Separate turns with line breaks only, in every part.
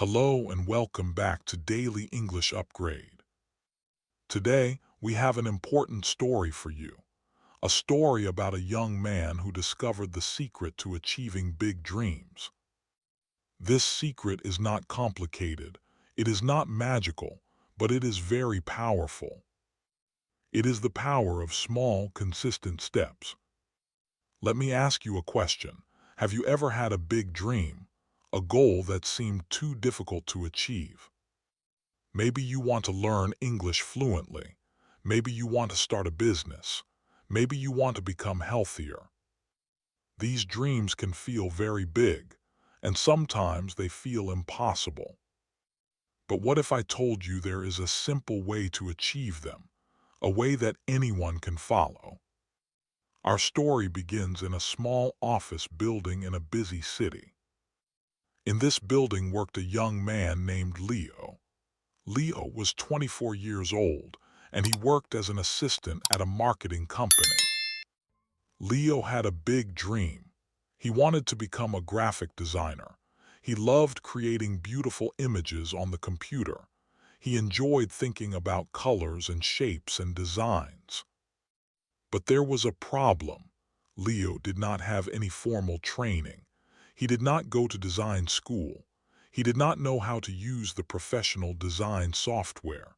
Hello and welcome back to Daily English Upgrade. Today, we have an important story for you. A story about a young man who discovered the secret to achieving big dreams. This secret is not complicated, it is not magical, but it is very powerful. It is the power of small, consistent steps. Let me ask you a question. Have you ever had a big dream, a goal that seemed too difficult to achieve? Maybe you want to learn English fluently. Maybe you want to start a business. Maybe you want to become healthier. These dreams can feel very big, and sometimes they feel impossible. But what if I told you there is a simple way to achieve them, a way that anyone can follow? Our story begins in a small office building in a busy city. In this building worked a young man named Leo. Leo was 24 years old, and he worked as an assistant at a marketing company. Leo had a big dream. He wanted to become a graphic designer. He loved creating beautiful images on the computer. He enjoyed thinking about colors and shapes and designs. But there was a problem. Leo did not have any formal training. He did not go to design school. He did not know how to use the professional design software.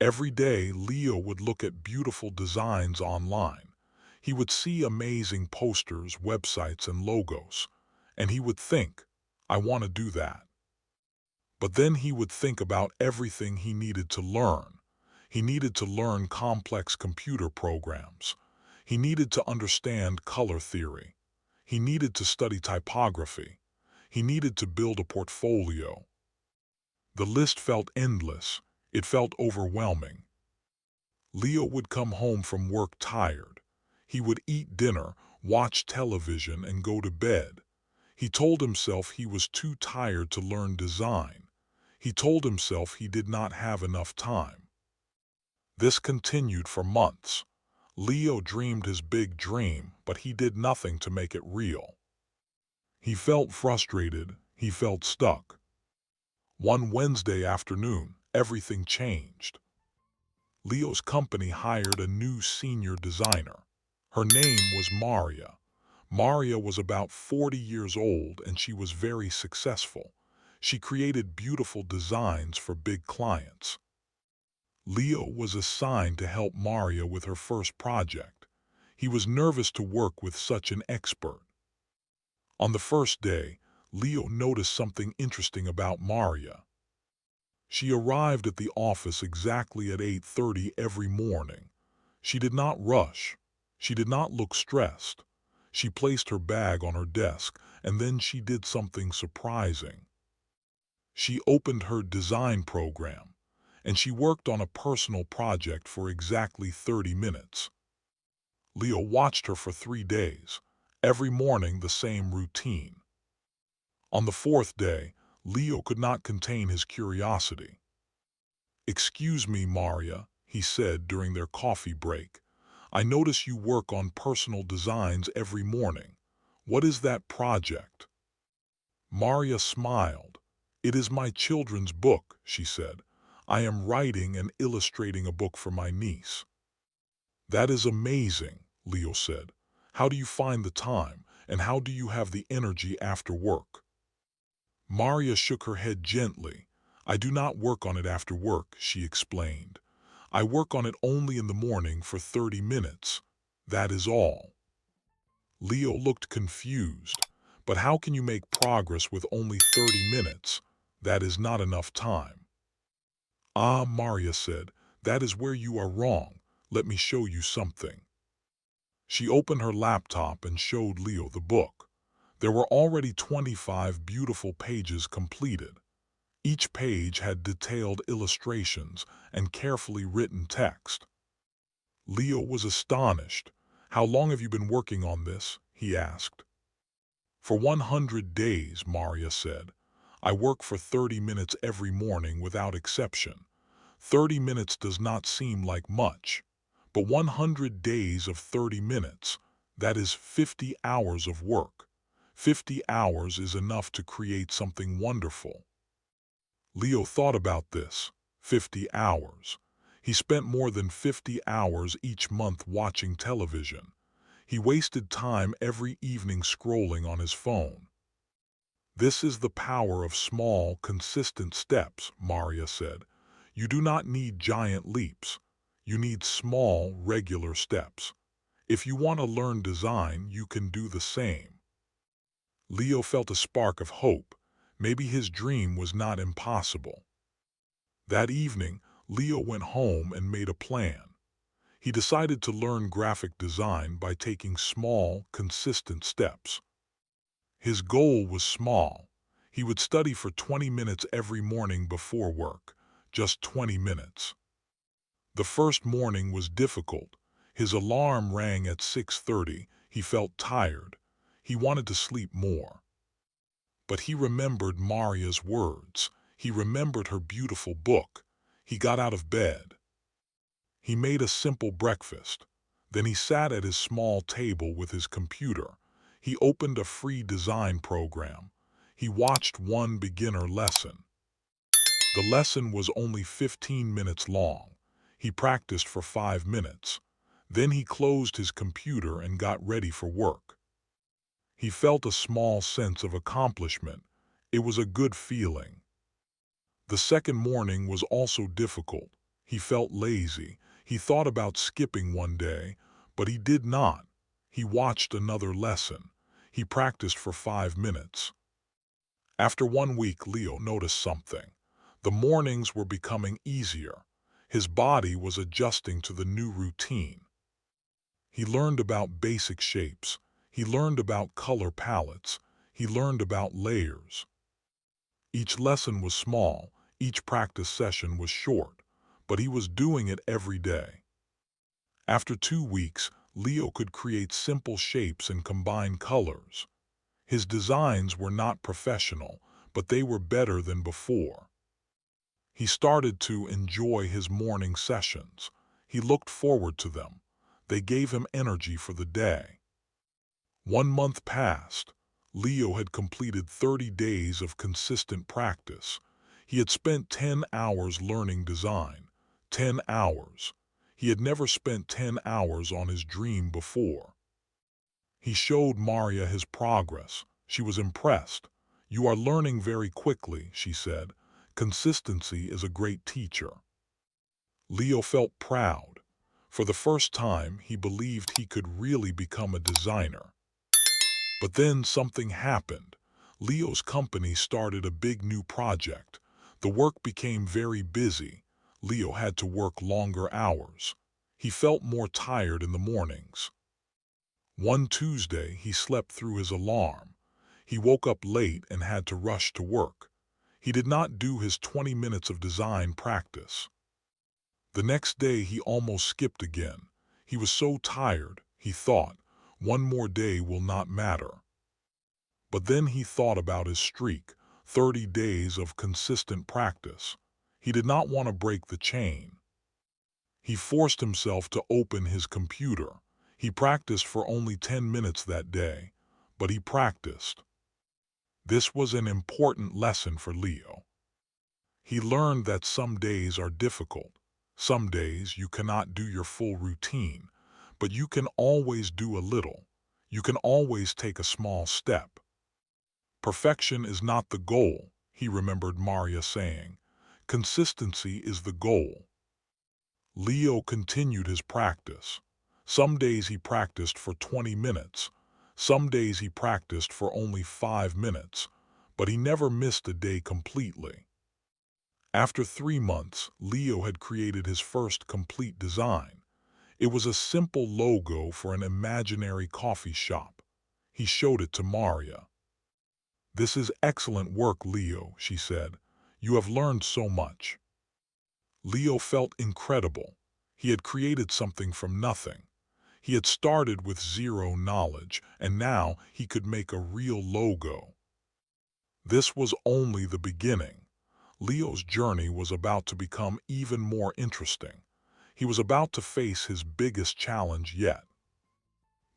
Every day, Leo would look at beautiful designs online. He would see amazing posters, websites, and logos, and he would think, I want to do that. But then he would think about everything he needed to learn. He needed to learn complex computer programs. He needed to understand color theory. He needed to study typography. He needed to build a portfolio. The list felt endless. It felt overwhelming. Leo would come home from work tired. He would eat dinner, watch television, and go to bed. He told himself he was too tired to learn design. He told himself he did not have enough time. This continued for months. Leo dreamed his big dream, but he did nothing to make it real. He felt frustrated. He felt stuck. One Wednesday afternoon, everything changed. Leo's company hired a new senior designer. Her name was Maria. Maria was about 40 years old and she was very successful. She created beautiful designs for big clients. Leo was assigned to help Maria with her first project. He was nervous to work with such an expert. On the first day, Leo noticed something interesting about Maria. She arrived at the office exactly at 8:30 every morning. She did not rush. She did not look stressed. She placed her bag on her desk, and then she did something surprising. She opened her design program, and she worked on a personal project for exactly 30 minutes. Leo watched her for 3 days, every morning the same routine. On the fourth day, Leo could not contain his curiosity. "Excuse me, Maria," he said during their coffee break. "I notice you work on personal designs every morning. What is that project?" Maria smiled. "It is my children's book," she said. "I am writing and illustrating a book for my niece." "That is amazing," Leo said. "How do you find the time, and how do you have the energy after work?" Maria shook her head gently. "I do not work on it after work," she explained. "I work on it only in the morning for 30 minutes. That is all." Leo looked confused. "But how can you make progress with only 30 minutes? That is not enough time." "Ah," Maria said, "that is where you are wrong. Let me show you something." She opened her laptop and showed Leo the book. There were already 25 beautiful pages completed. Each page had detailed illustrations and carefully written text. Leo was astonished. "How long have you been working on this?" he asked. "For 100 days," Maria said. "I work for 30 minutes every morning without exception. 30 minutes does not seem like much, but 100 days of 30 minutes, that is 50 hours of work. 50 hours is enough to create something wonderful." Leo thought about this. 50 hours. He spent more than 50 hours each month watching television. He wasted time every evening scrolling on his phone. This is the power of small, consistent steps, Maria said. You do not need giant leaps. You need small, regular steps. If you want to learn design, you can do the same. Leo felt a spark of hope. Maybe his dream was not impossible. That evening, Leo went home and made a plan. He decided to learn graphic design by taking small, consistent steps. His goal was small. He would study for 20 minutes every morning before work, just 20 minutes. The first morning was difficult. His alarm rang at 6:30. He felt tired. He wanted to sleep more. But he remembered Maria's words. He remembered her beautiful book. He got out of bed. He made a simple breakfast. Then he sat at his small table with his computer. He opened a free design program. He watched one beginner lesson. The lesson was only 15 minutes long. He practiced for 5 minutes. Then he closed his computer and got ready for work. He felt a small sense of accomplishment. It was a good feeling. The second morning was also difficult. He felt lazy. He thought about skipping one day, but he did not. He watched another lesson. He practiced for 5 minutes. After 1 week, Leo noticed something. The mornings were becoming easier. His body was adjusting to the new routine. He learned about basic shapes. He learned about color palettes. He learned about layers. Each lesson was small. Each practice session was short, but he was doing it every day. After 2 weeks, Leo could create simple shapes and combine colors. His designs were not professional, but they were better than before. He started to enjoy his morning sessions. He looked forward to them. They gave him energy for the day. 1 month passed. Leo had completed 30 days of consistent practice. He had spent 10 hours learning design. 10 hours. He had never spent 10 hours on his dream before. He showed Maria his progress. She was impressed. "You are learning very quickly," she said. "Consistency is a great teacher." Leo felt proud. For the first time, he believed he could really become a designer. But then something happened. Leo's company started a big new project. The work became very busy. Leo had to work longer hours. He felt more tired in the mornings. One Tuesday, he slept through his alarm. He woke up late and had to rush to work. He did not do his 20 minutes of design practice. The next day, he almost skipped again. He was so tired, he thought, one more day will not matter. But then he thought about his streak, 30 days of consistent practice. He did not want to break the chain. He forced himself to open his computer. He practiced for only 10 minutes that day, but he practiced. This was an important lesson for Leo. He learned that some days are difficult. Some days you cannot do your full routine, but you can always do a little. You can always take a small step. Perfection is not the goal, he remembered Maria saying. Consistency is the goal. Leo continued his practice. Some days he practiced for 20 minutes. Some days he practiced for only 5 minutes, but he never missed a day completely. After 3 months, Leo had created his first complete design. It was a simple logo for an imaginary coffee shop. He showed it to Maria. "This is excellent work, Leo," she said. "You have learned so much." Leo felt incredible. He had created something from nothing. He had started with zero knowledge, and now he could make a real logo. This was only the beginning. Leo's journey was about to become even more interesting. He was about to face his biggest challenge yet.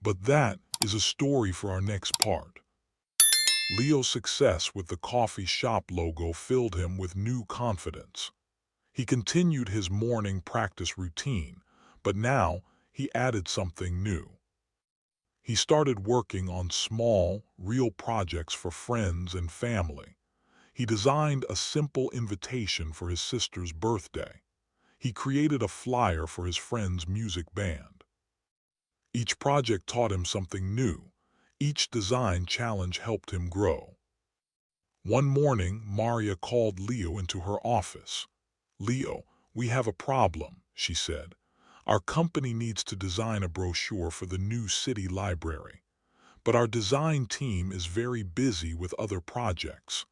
But that is a story for our next part. Leo's success with the coffee shop logo filled him with new confidence. He continued his morning practice routine, but now he added something new. He started working on small, real projects for friends and family. He designed a simple invitation for his sister's birthday. He created a flyer for his friend's music band. Each project taught him something new. Each design challenge helped him grow. One morning, Maria called Leo into her office. "Leo, we have a problem," she said. "Our company needs to design a brochure for the new city library, but our design team is very busy with other projects."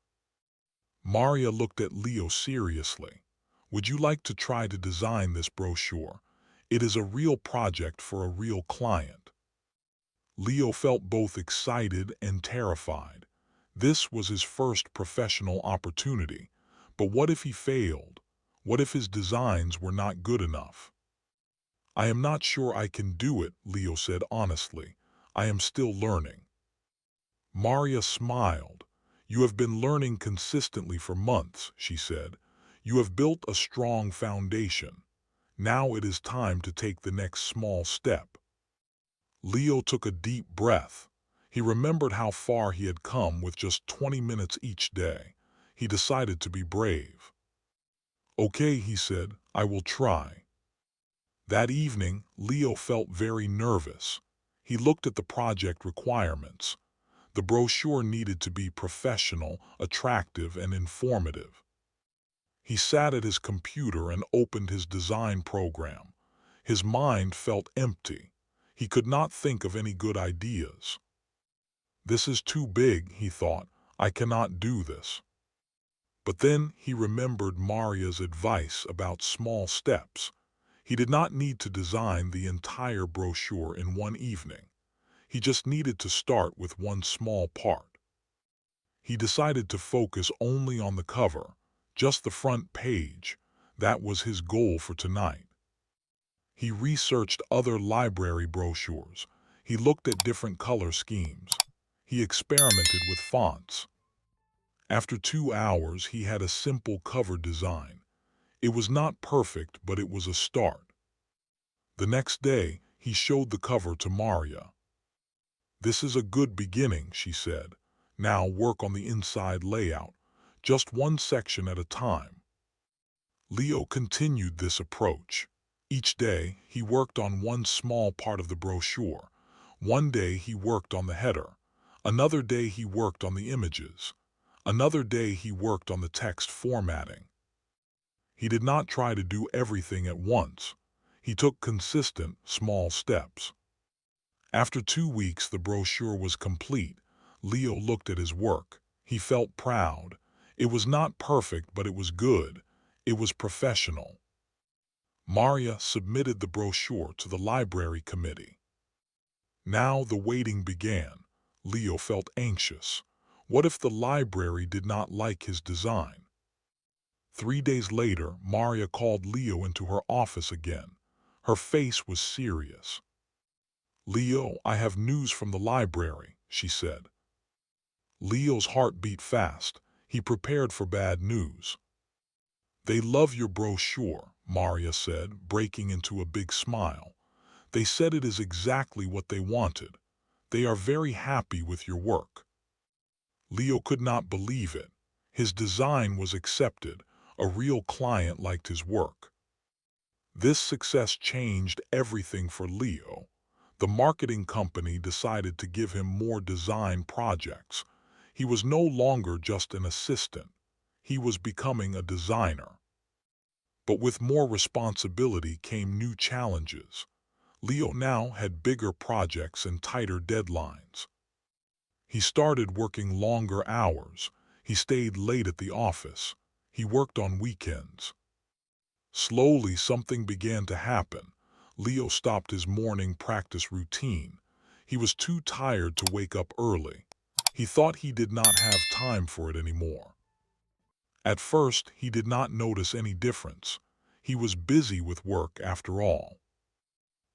Maria looked at Leo seriously. "Would you like to try to design this brochure? It is a real project for a real client." Leo felt both excited and terrified. This was his first professional opportunity. But what if he failed? What if his designs were not good enough? "I am not sure I can do it," Leo said honestly. "I am still learning." Maria smiled. "You have been learning consistently for months," she said. "You have built a strong foundation. Now it is time to take the next small step." Leo took a deep breath. He remembered how far he had come with just 20 minutes each day. He decided to be brave. "Okay," he said, "I will try." That evening, Leo felt very nervous. He looked at the project requirements. The brochure needed to be professional, attractive, and informative. He sat at his computer and opened his design program. His mind felt empty. He could not think of any good ideas. "This is too big," he thought. "I cannot do this." But then he remembered Maria's advice about small steps. He did not need to design the entire brochure in one evening. He just needed to start with one small part. He decided to focus only on the cover, just the front page. That was his goal for tonight. He researched other library brochures. He looked at different color schemes. He experimented with fonts. After 2 hours, he had a simple cover design. It was not perfect, but it was a start. The next day, he showed the cover to Maria. "This is a good beginning," she said. "Now work on the inside layout, just one section at a time." Leo continued this approach. Each day, he worked on one small part of the brochure. One day he worked on the header. Another day he worked on the images. Another day he worked on the text formatting. He did not try to do everything at once. He took consistent, small steps. After 2 weeks, the brochure was complete. Leo looked at his work. He felt proud. It was not perfect, but it was good. It was professional. Maria submitted the brochure to the library committee. Now the waiting began. Leo felt anxious. What if the library did not like his design? 3 days later, Maria called Leo into her office again. Her face was serious. "Leo, I have news from the library," she said. Leo's heart beat fast. He prepared for bad news. "They love your brochure," Maria said, breaking into a big smile. "They said it is exactly what they wanted. They are very happy with your work." Leo could not believe it. His design was accepted. A real client liked his work. This success changed everything for Leo. The marketing company decided to give him more design projects. He was no longer just an assistant. He was becoming a designer. But with more responsibility came new challenges. Leo now had bigger projects and tighter deadlines. He started working longer hours. He stayed late at the office. He worked on weekends. Slowly, something began to happen. Leo stopped his morning practice routine. He was too tired to wake up early. He thought he did not have time for it anymore. At first, he did not notice any difference. He was busy with work after all.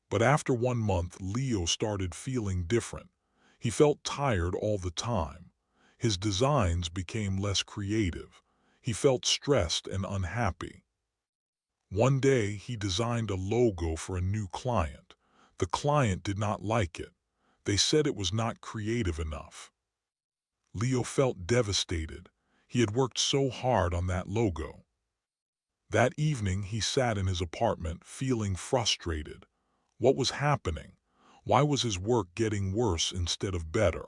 But after 1 month, Leo started feeling different. He felt tired all the time. His designs became less creative. He felt stressed and unhappy. One day, he designed a logo for a new client. The client did not like it. They said it was not creative enough. Leo felt devastated. He had worked so hard on that logo. That evening, he sat in his apartment, feeling frustrated. What was happening? Why was his work getting worse instead of better?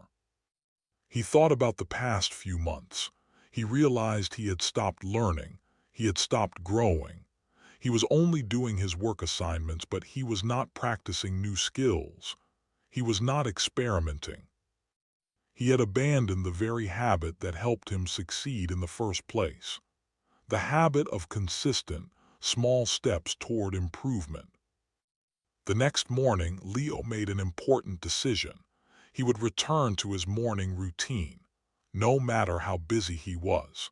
He thought about the past few months. He realized he had stopped learning. He had stopped growing. He was only doing his work assignments, but he was not practicing new skills. He was not experimenting. He had abandoned the very habit that helped him succeed in the first place. The habit of consistent, small steps toward improvement. The next morning, Leo made an important decision. He would return to his morning routine, no matter how busy he was.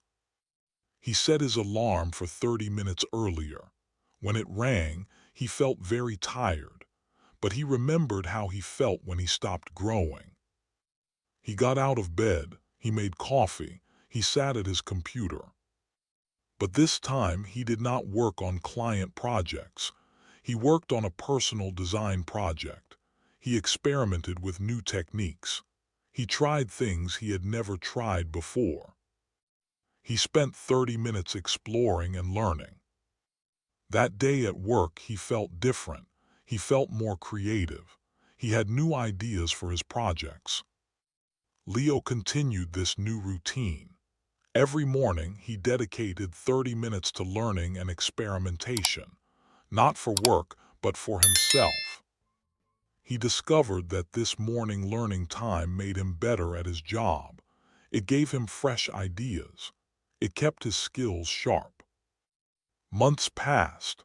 He set his alarm for 30 minutes earlier. When it rang, he felt very tired, but he remembered how he felt when he stopped growing. He got out of bed, he made coffee, he sat at his computer. But this time, he did not work on client projects. He worked on a personal design project. He experimented with new techniques. He tried things he had never tried before. He spent 30 minutes exploring and learning. That day at work, he felt different. He felt more creative. He had new ideas for his projects. Leo continued this new routine. Every morning, he dedicated 30 minutes to learning and experimentation, not for work, but for himself. He discovered that this morning learning time made him better at his job. It gave him fresh ideas. It kept his skills sharp. Months passed.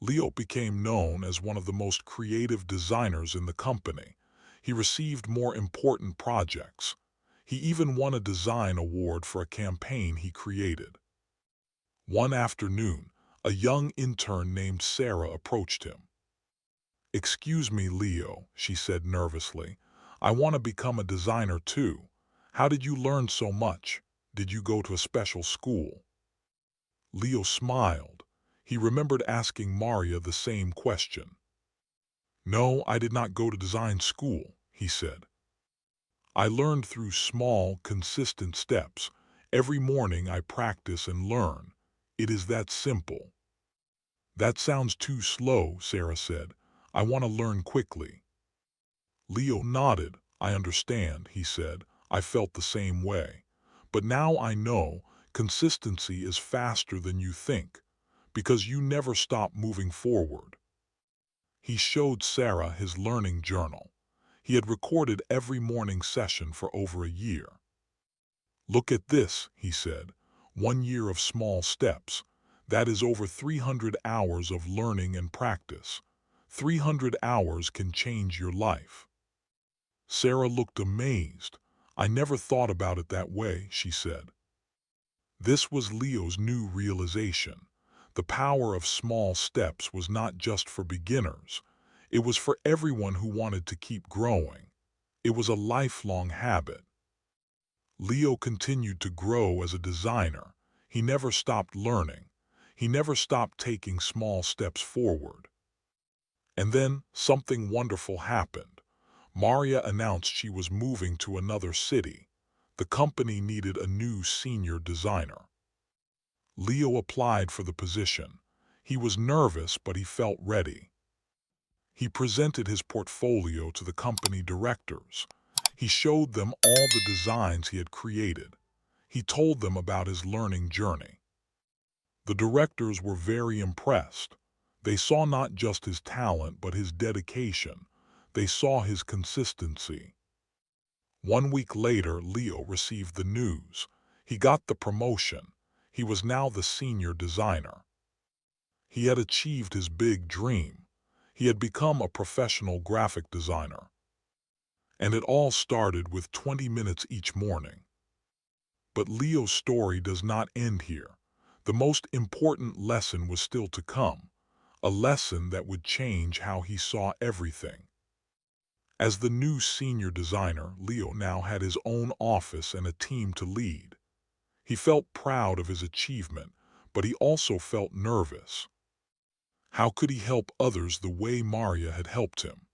Leo became known as one of the most creative designers in the company. He received more important projects. He even won a design award for a campaign he created. One afternoon, a young intern named Sarah approached him. "Excuse me, Leo," she said nervously. "I want to become a designer too. How did you learn so much? Did you go to a special school?" Leo smiled. He remembered asking Maria the same question. "No, I did not go to design school," he said. "I learned through small, consistent steps. Every morning I practice and learn. It is that simple." "That sounds too slow," Sarah said. "I want to learn quickly." Leo nodded. "I understand," he said. "I felt the same way. But now I know consistency is faster than you think, because you never stop moving forward." He showed Sarah his learning journal. He had recorded every morning session for over a year. "Look at this," he said. "1 year of small steps. That is over 300 hours of learning and practice. 300 hours can change your life." Sarah looked amazed. "I never thought about it that way," she said. This was Leo's new realization. The power of small steps was not just for beginners. It was for everyone who wanted to keep growing. It was a lifelong habit. Leo continued to grow as a designer. He never stopped learning. He never stopped taking small steps forward. And then something wonderful happened. Maria announced she was moving to another city. The company needed a new senior designer. Leo applied for the position. He was nervous, but he felt ready. He presented his portfolio to the company directors. He showed them all the designs he had created. He told them about his learning journey. The directors were very impressed. They saw not just his talent, but his dedication. They saw his consistency. 1 week later, Leo received the news. He got the promotion. He was now the senior designer. He had achieved his big dream. He had become a professional graphic designer. And it all started with 20 minutes each morning. But Leo's story does not end here. The most important lesson was still to come, a lesson that would change how he saw everything. As the new senior designer, Leo now had his own office and a team to lead. He felt proud of his achievement, but he also felt nervous. How could he help others the way Maria had helped him?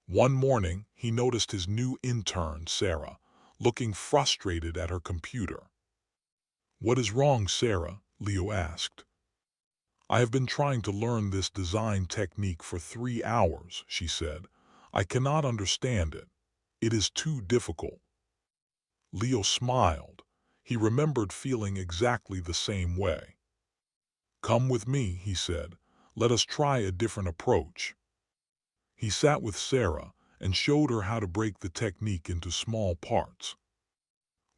One morning, he noticed his new intern, Sarah, looking frustrated at her computer. "What is wrong, Sarah?" Leo asked. "I have been trying to learn this design technique for 3 hours," she said. "I cannot understand it. It is too difficult." Leo smiled. He remembered feeling exactly the same way. "Come with me," he said. "Let us try a different approach." He sat with Sarah and showed her how to break the technique into small parts.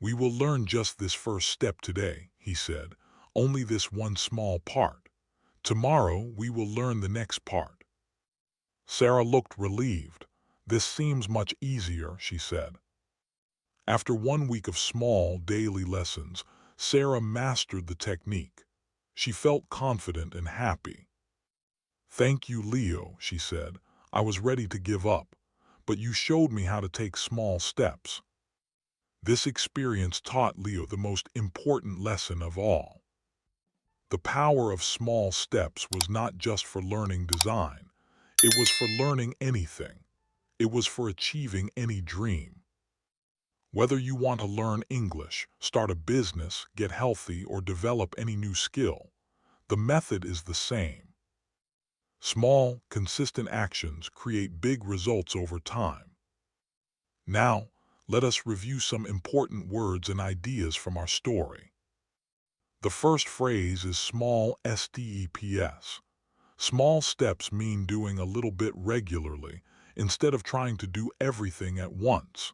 "We will learn just this first step today," he said. "Only this one small part. Tomorrow we will learn the next part." Sarah looked relieved. "This seems much easier," she said. After 1 week of small daily lessons, Sarah mastered the technique. She felt confident and happy. "Thank you, Leo," she said. "I was ready to give up, but you showed me how to take small steps." This experience taught Leo the most important lesson of all. The power of small steps was not just for learning design. It was for learning anything. It was for achieving any dream. Whether you want to learn English, start a business, get healthy, or develop any new skill, the method is the same. Small, consistent actions create big results over time. Now, let us review some important words and ideas from our story. The first phrase is small steps. Small steps mean doing a little bit regularly instead of trying to do everything at once.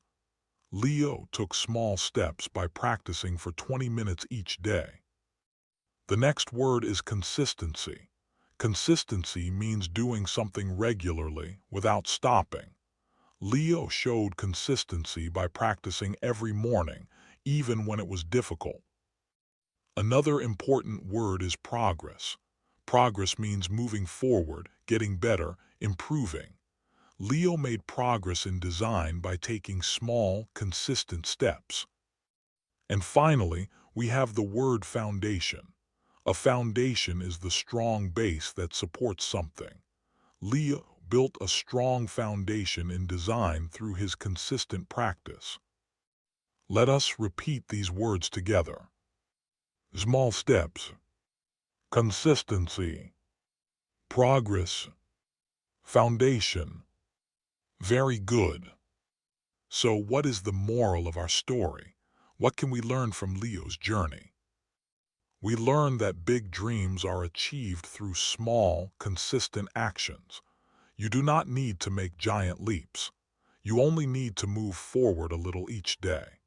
Leo took small steps by practicing for 20 minutes each day. The next word is consistency. Consistency means doing something regularly without stopping. Leo showed consistency by practicing every morning, even when it was difficult. Another important word is progress. Progress means moving forward, getting better, improving. Leo made progress in design by taking small, consistent steps. And finally, we have the word foundation. A foundation is the strong base that supports something. Leo built a strong foundation in design through his consistent practice. Let us repeat these words together. Small steps, consistency, progress, foundation. Very good. So what is the moral of our story? What can we learn from Leo's journey? We learn that big dreams are achieved through small, consistent actions. You do not need to make giant leaps. You only need to move forward a little each day.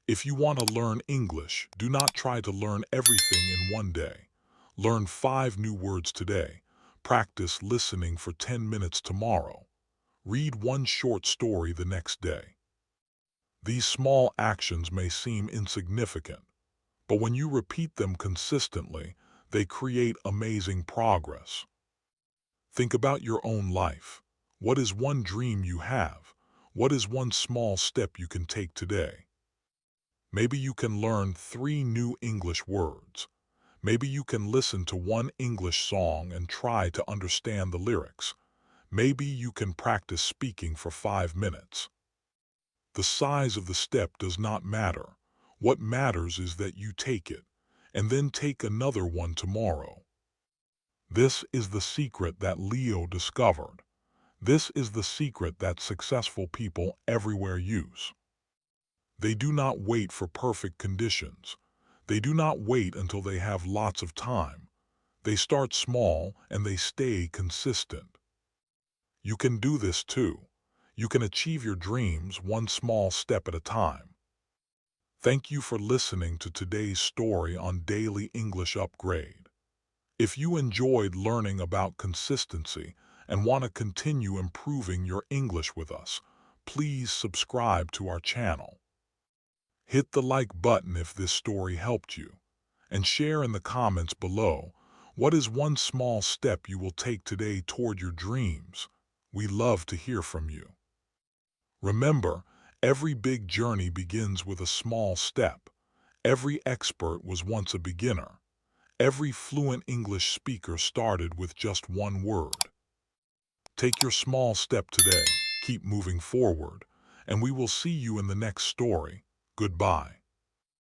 If you want to learn English, do not try to learn everything in one day. Learn 5 new words today. Practice listening for 10 minutes tomorrow. Read one short story the next day. These small actions may seem insignificant, but when you repeat them consistently, they create amazing progress. Think about your own life. What is one dream you have? What is one small step you can take today? Maybe you can learn 3 new English words. Maybe you can listen to one English song and try to understand the lyrics. Maybe you can practice speaking for 5 minutes. The size of the step does not matter. What matters is that you take it, and then take another one tomorrow. This is the secret that Leo discovered. This is the secret that successful people everywhere use. They do not wait for perfect conditions. They do not wait until they have lots of time. They start small and they stay consistent. You can do this too. You can achieve your dreams one small step at a time. Thank you for listening to today's story on Daily English Upgrade. If you enjoyed learning about consistency and want to continue improving your English with us, please subscribe to our channel. Hit the like button if this story helped you, and share in the comments below what is one small step you will take today toward your dreams. We love to hear from you. Remember, every big journey begins with a small step. Every expert was once a beginner. Every fluent English speaker started with just one word. Take your small step today, keep moving forward, and we will see you in the next story. Goodbye.